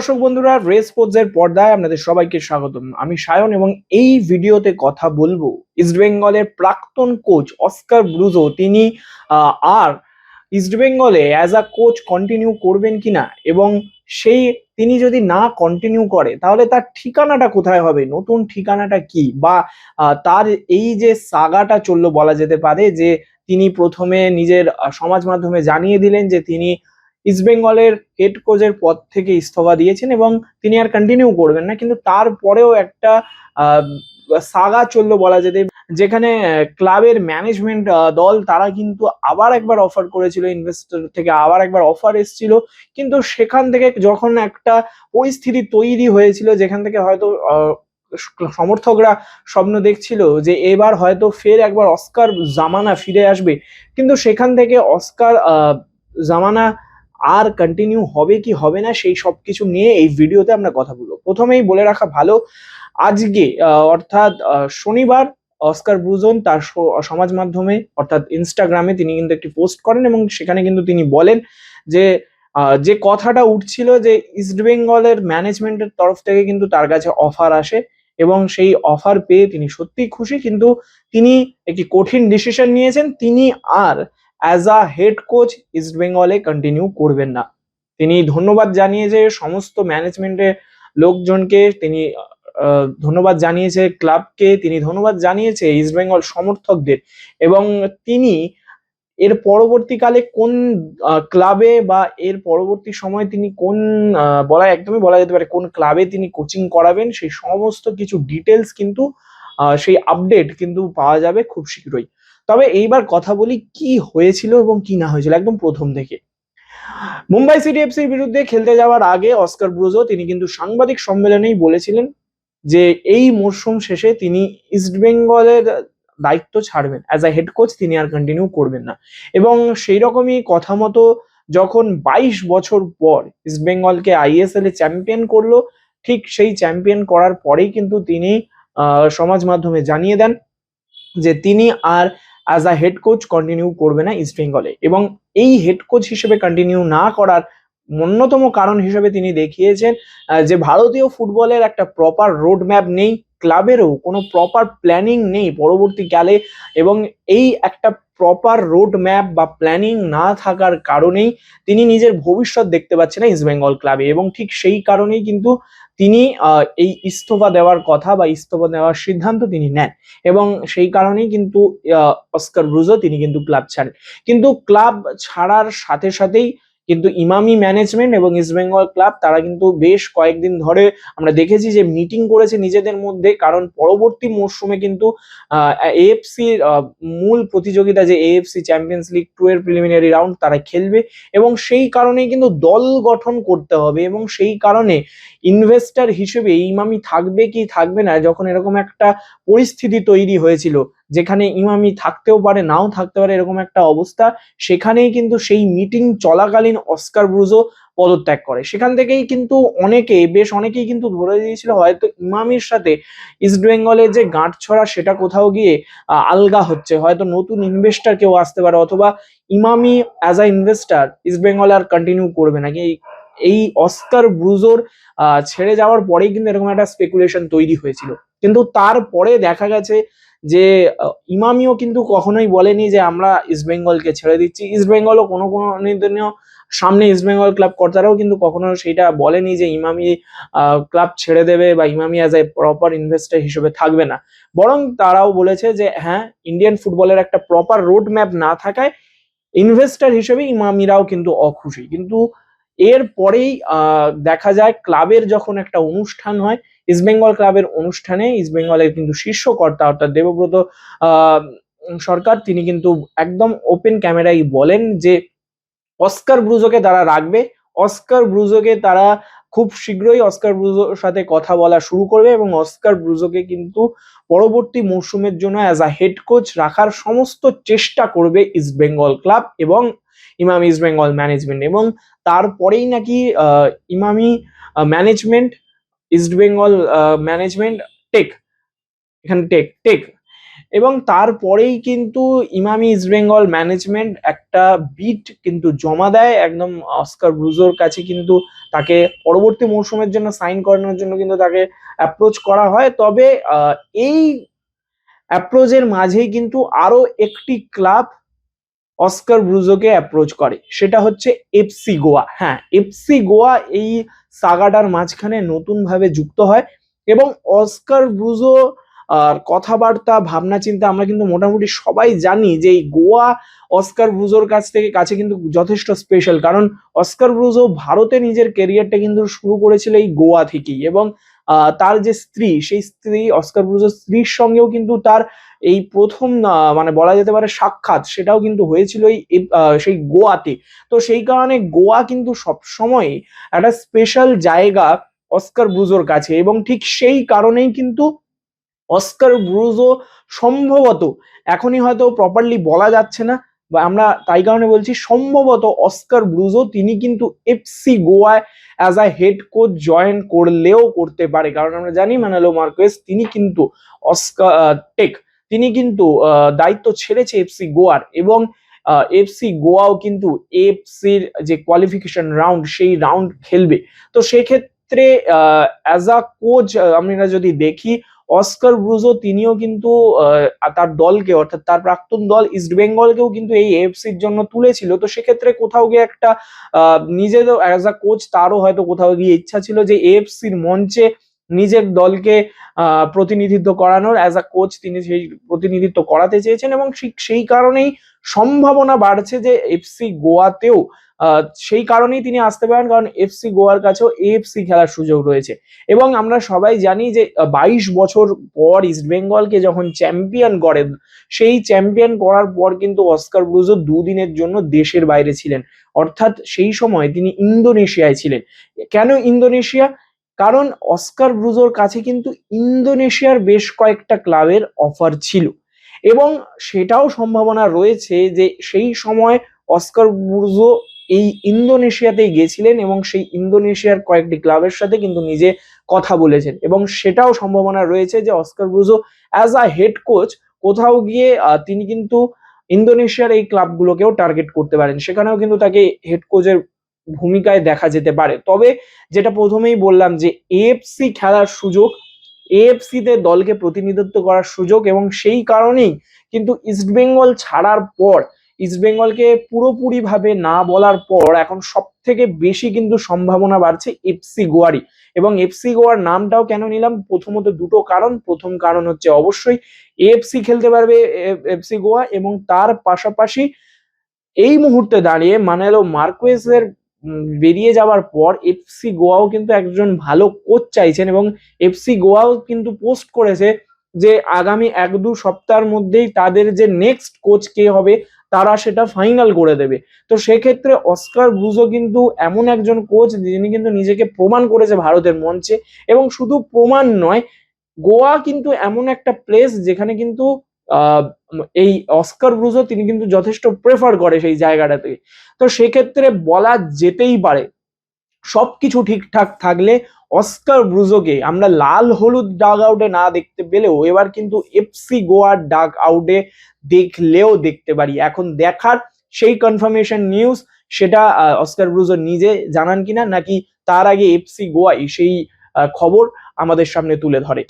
দর্শক বন্ধুরা, race sports এর পর্দায় আপনাদের সবাইকে স্বাগতম। আমি সায়ন এবং এই ভিডিওতে কথা বলবো ইস্টবেঙ্গলের প্রাক্তন কোচ অস্কার ব্রুজো তিনি আর ইস্টবেঙ্গলে অ্যাজ আ কোচ কন্টিনিউ করবেন কিনা, এবং সেই তিনি যদি না কন্টিনিউ করে তাহলে তার ঠিকানাটা কোথায় হবে, নতুন ঠিকানাটা কি, বা তার এই যে সাগাটা চললো বলা যেতে পারে, যে তিনি প্রথমে নিজের সমাজ মাধ্যমে জানিয়ে দিলেন যে তিনি ইস্টবেঙ্গলের হেড কোচের পদ থেকে ইস্তফা দিয়েছেন এবং তিনি আর কন্টিনিউ করবেন না, কিন্তু তারপরেও একটা সাগা চললো বলা যেতে, যেখানে ক্লাবের ম্যানেজমেন্ট দল তারা কিন্তু আবার একবার অফার করেছিল, ইনভেস্টর থেকে আবার একবার অফার এসেছিল, কিন্তু সেখান থেকে যখন একটা পরিস্থিতি তৈরি হয়েছিল যেখান থেকে হয়তো সমর্থকরা স্বপ্ন দেখছিল যে এবার হয়তো ফের একবার অস্কার জামানা ফিরে আসবে, কিন্তু সেখান থেকে অস্কার জামানা আর কন্টিনিউ হবে কি হবে না সেই সব কিছু নিয়ে এই ভিডিওতে আমরা কথা বলবো। প্রথমেই বলে রাখা ভালো, আজকে অর্থাৎ শনিবার অস্কার ব্রুজন তার সমাজ মাধ্যমে অর্থাৎ ইনস্টাগ্রামে তিনি কিন্তু একটি পোস্ট করেন এবং সেখানে কিন্তু তিনি বলেন যে যে কথাটা উঠছিল যে ইস্টবেঙ্গলের ম্যানেজমেন্টের তরফ থেকে কিন্তু তার কাছে অফার আসে এবং সেই অফার পেয়ে তিনি সত্যিই খুশি, কিন্তু তিনি একটি কঠিন ডিসিশন নিয়েছেন, তিনি আর অ্যাজ আ হেড কোচ ইস্টবেঙ্গলে কন্টিনিউ করবেন না। তিনি ধন্যবাদ জানিয়েছে সমস্ত ম্যানেজমেন্টের লোকজনকে, তিনি ধন্যবাদ জানিয়েছে ক্লাবকে, তিনি ধন্যবাদ জানিয়েছে ইস্টবেঙ্গল সমর্থকদের, এবং তিনি এর পরবর্তীকালে কোন ক্লাবে বা এর পরবর্তী সময়ে তিনি কোন একদমই বলা যেতে পারে কোন ক্লাবে তিনি কোচিং করাবেন সেই সমস্ত কিছু ডিটেলস কিন্তু সেই আপডেট কিন্তু পাওয়া যাবে খুব শীঘ্রই। তবে এইবার কথা বলি কি হয়েছিল এবং কি না হয়েছিল একদম প্রথম থেকে। মুম্বাই সিটি এফসির বিরুদ্ধে খেলতে যাওয়ার আগে অস্কার ব্রুজো তিনি কিন্তু সাংবাদিক সম্মেলনেই বলেছিলেন যে এই মরশুম শেষে তিনি ইস্টবেঙ্গলের দায়িত্ব ছাড়বেন, অ্যাজ আ হেড কোচ তিনি আর কন্টিনিউ করবেন না, এবং সেই রকমই কথা মতো যখন 22 বছর পর ইস্টবেঙ্গলকে আইএসএল এ চ্যাম্পিয়ন করলো, ঠিক সেই চ্যাম্পিয়ন করার পরেই কিন্তু তিনি সমাজ মাধ্যমে জানিয়ে দেন যে তিনি আর as a head coach continue করবে না ইস্টবেঙ্গলে, এবং এই হেড কোচ হিসেবে কন্টিনিউ না করার অন্যতম কারণ হিসেবে তিনি দেখিয়েছেন যে ভারতীয় ফুটবলের একটা প্রপার রোড ম্যাপ নেই, ক্লাবেরও কোনো প্রপার প্ল্যানিং নেই পরবর্তীকালে, এবং এই একটা প্রপার রোড ম্যাপ বা প্ল্যানিং না থাকার কারণেই তিনি নিজের ভবিষ্যৎ দেখতে পাচ্ছেন না ইস্টবেঙ্গল ক্লাবে, এবং ঠিক সেই কারণেই কিন্তু তিনি এই ইস্তফা দেওয়ার কথা বা ইস্তফা দেওয়ার সিদ্ধান্ত তিনি নেন, এবং সেই কারণেই কিন্তু অস্কার ব্রুজো তিনি কিন্তু ক্লাব ছাড়েন। কিন্তু ক্লাব ছাড়ার সাথে সাথেই কিন্তু ইমামি ম্যানেজমেন্ট এবং ইস্টবেঙ্গল ক্লাব তারা কিন্তু বেশ কয়েকদিন ধরে আমরা দেখেছি যে মিটিং করেছে নিজেদের মধ্যে, কারণ পরবর্তী মরশুমে কিন্তু এএফসি মূল প্রতিযোগিতা যে এএফসি চ্যাম্পিয়ন্স লিগ 2 এর প্রিলিমিনারি রাউন্ড তারা খেলবে, এবং সেই কারণেই কিন্তু দল গঠন করতে হবে, এবং সেই কারণে ইনভেস্টর হিসেবে ইমামি থাকবে কি থাকবে না, যখন এরকম একটা পরিস্থিতি তৈরি হয়েছিল যেখানে ইমামি থাকতেও পারে নাও থাকতে পারে এরকম একটা অবস্থা, সেখানেই কিন্তু সেই মিটিং চলাকালীন অস্কার ব্রুজো পদত্যাগ করে। সেখান থেকেই কিন্তু অনেকেই কিন্তু ধরে দিয়েছিল হয়তো ইমামির সাথে ইস্টবেঙ্গলের যে গাঁটছড়া সেটা কোথাও গিয়ে আলগা হচ্ছে, হয়তো নতুন ইনভেস্টর কেউ আসতে পারে, অথবা Emami as a investor East Bengal আর কন্টিনিউ করবে নাকি। এই অস্কার ব্রুজোর ছেড়ে যাওয়ার পরেই কিন্তু এরকম একটা স্পেকুলেশন তৈরি হয়েছিল, কিন্তু তারপরে দেখা গেছে যে ইমামিও কিন্তু কখনোই বলেনি যে আমরা ইস্টবেঙ্গলকে ছেড়ে দিচ্ছি, ইস্টবেঙ্গলও কোনো দিনও সামনে ইস্টবেঙ্গল ক্লাব কর্তারাও কিন্তু কখনো সেটা বলেনি যে ইমামি ক্লাব ছেড়ে দেবে বা Emami as a proper investor হিসেবে থাকবে না, বরং তারাও বলেছে যে হ্যাঁ, ইন্ডিয়ান ফুটবলের একটা প্রপার রোড ম্যাপ না থাকায় ইনভেস্টর হিসেবে ইমামিরাও কিন্তু অখুশি। কিন্তু এর পরেই দেখা যায় ক্লাবের যখন একটা অনুষ্ঠান হয়, ইস্টবেঙ্গল ক্লাবের অনুষ্ঠানে ইস্টবেঙ্গলের কিন্তু শীর্ষকর্তা অর্থাৎ দেবব্রত সরকার তিনি কিন্তু একদম ওপেন ক্যামেরায় বলেন যে অস্কার ব্রুজোকে তারা রাখবে, অস্কার ব্রুজোকে তারা খুব শীঘ্রই অস্কার ব্রুজোর সাথে কথা বলা শুরু করবে, এবং অস্কার ব্রুজোকে কিন্তু পরবর্তী মরশুমের জন্য অ্যাজ আ হেড কোচ রাখার সমস্ত চেষ্টা করবে ইস্টবেঙ্গল ক্লাব এবং ইমামি ইস্টবেঙ্গল ম্যানেজমেন্ট, এবং তারপরেই নাকি Emami management East Bengal management take এখানে টেক এবং তারপরেই কিন্তু ইমামি ইস্টবেঙ্গল ম্যানেজমেন্ট একটা বিট কিন্তু জমা দেয় একদম অস্কার ব্রুজোর কাছে, কিন্তু তাকে পরবর্তী মৌসুমের জন্য সাইন করানোর জন্য কিন্তু তাকে অ্যাপ্রোচ করা হয়। তবে এই অ্যাপ্রোচের মাঝেই কিন্তু আরো একটি ক্লাব অস্কার ব্রুজোকে অ্যাপ্রোচ করে, সেটা হচ্ছে এফসি গোয়া। হ্যাঁ, এফসি গোয়া এই সাগাটার মাঝখানে নতুন ভাবে যুক্ত হয় এবং অস্কার ব্রুজো কথাবার্তা ভাবনা চিন্তা আমরা কিন্তু মোটামুটি সবাই জানি যে এই গোয়া অস্কার ব্রুজোর কাছে কিন্তু যথেষ্ট স্পেশাল, কারণ অস্কার ব্রুজো ভারতে নিজের ক্যারিয়ারটা কিন্তু শুরু করেছিল এই গোয়া থেকেই। এবং তার যে স্ত্রী, সেই স্ত্রী অস্কার ব্রুজোর স্ত্রীর সঙ্গেও কিন্তু তার এই প্রথম মানে বলা যেতে পারে সাক্ষাৎ, সেটাও কিন্তু হয়েছিল সেই গোয়াতে। তো সেই কারণে গোয়া কিন্তু সবসময় একটা স্পেশাল জায়গা অস্কার ব্রুজোর কাছে, এবং ঠিক সেই কারণেই কিন্তু অস্কার ব্রুজো সম্ভবত, এখনই হয়তো প্রপারলি বলা যাচ্ছে না, বা আমরা তাই কারণে বলছি সম্ভবত অস্কার ব্রুজো তিনি কিন্তু এফসি গোয়ায় as a head coach join করলেও করতে পারে, কারণ আমরা জানি ম্যানুয়েল মার্কুয়েজ তিনি কিন্তু তিনি কিন্তু দায়িত্ব ছেড়েছে এফসি গোয়ার, এবং এফসি গোয়াও কিন্তু এফসির যে কোয়ালিফিকেশন রাউন্ড সেই রাউন্ড খেলবে। তো সেক্ষেত্রে অ্যাজ আ কোচ আমরা যদি দেখি, অস্কার ব্রুজো তিনিও কিন্তু তার দলকে, অর্থাৎ তার প্রাক্তন দল ইস্ট বেঙ্গলকেও কিন্তু এই এএফসির জন্য তুলেছিল। তো সেক্ষেত্রে কোথাও গিয়ে একটা নিজেরও অ্যাজ আ কোচ তারও হয়তো কোথাও গিয়ে ইচ্ছা ছিল যে এএফসির মঞ্চে নিজের দলকে প্রতিনিধিত্ব করানোর, অ্যাজ আ কোচ তিনি সেই প্রতিনিধিত্ব করাতে চেয়েছেন, এবং সেই কারণেই সম্ভাবনা বাড়ছে যে এফসি গোয়াতেও সেই কারণেই তিনি আসতে পারেন, কারণ এফসি গোয়ার কাছেও এএফসি খেলার সুযোগ রয়েছে। এবং আমরা সবাই জানি যে 22 বছর পর ইস্টবেঙ্গলকে যখন চ্যাম্পিয়ন করেন, সেই চ্যাম্পিয়ন করার পর কিন্তু অস্কার ব্রুজো দুদিনের জন্য দেশের বাইরে ছিলেন, অর্থাৎ সেই সময় তিনি ইন্দোনেশিয়ায় ছিলেন। কেন ইন্দোনেশিয়া? কারণ অস্কার ব্রুজোর কাছে কিন্তু ইন্দোনেশিয়ার বেশ কয়েকটা ক্লাবের অফার ছিল, এবং সেটাও সম্ভাবনা রয়েছে যে সেই সময় অস্কার ব্রুজো এই ইন্দোনেশিয়াতেই গেছিলেন এবং সেই ইন্দোনেশিয়ার কয়েকটি ক্লাবের সাথে কিন্তু নিজে কথা বলেছেন, এবং সেটাও সম্ভাবনা রয়েছে যে Oscar Bruzon as a head coach কোথাও গিয়ে তিনি কিন্তু ইন্দোনেশিয়ার এই ক্লাবগুলোকেও টার্গেট করতে পারেন, সেখানেও কিন্তু তাকে হেড কোচের ভূমিকায় দেখা যেতে পারে। তবে যেটা প্রথমেই বললাম যে এএফসি খেলার সুযোগ, এএফসি তে দলকে প্রতিনিধিত্ব করার সুযোগ, এবং সেই কারণেই কিন্তু ইস্টবেঙ্গল ছাড়ার পর, ইস্টবেঙ্গলকে পুরোপুরি ভাবে না বলার পর এখন সব থেকে বেশি কিন্তু সম্ভাবনা বাড়ছে এফসি গোয়ারই। এবং এফসি গোয়ার নামটাও কেন নিলাম, প্রথমত দুটো কারণ। প্রথম কারণ হচ্ছে অবশ্যই এএফসি খেলতে পারবে এফসি গোয়া, এবং তার পাশাপাশি এই মুহূর্তে দাঁড়িয়ে ম্যানুয়েল মার্কুয়েজের বেরিয়ে যাওয়ার পর এফসি গোয়াও কিন্তু একজন ভালো কোচ চাইছেন, এবং এফসি গোয়াও কিন্তু পোস্ট করেছে যে আগামী 1-2 সপ্তাহের মধ্যেই তাদের যে নেক্সট কোচ কে হবে তারা সেটা ফাইনাল করে দেবে। তো সেক্ষেত্রে অস্কার ব্রুজো কিন্তু এমন একজন কোচ যিনি কিন্তু নিজেকে প্রমাণ করেছে ভারতের মঞ্চে, এবং শুধু প্রমাণ নয়, গোয়া কিন্তু এমন একটা প্লেস যেখানে কিন্তু এই অস্কার ব্রুজো তিনি কিন্তু যথেষ্ট প্রেফার করে সেই জায়গাটাতে। তো সেক্ষেত্রে বলা যেতেই পারে সবকিছু ঠিকঠাক থাকলে অস্কার ব্রুজোকে আমরা লাল হলুদ ডাগ আউটে না দেখতে পেলেও এবার কিন্তু এফসি গোয়ার ডাগ আউটে দেখলেও দেখতে পারি। এখন দেখার সেই কনফার্মেশন নিউজ সেটা অস্কার ব্রুজো নিজে জানান কিনা, নাকি তার আগে এফসি গোয়াই সেই খবর আমাদের সামনে তুলে ধরে।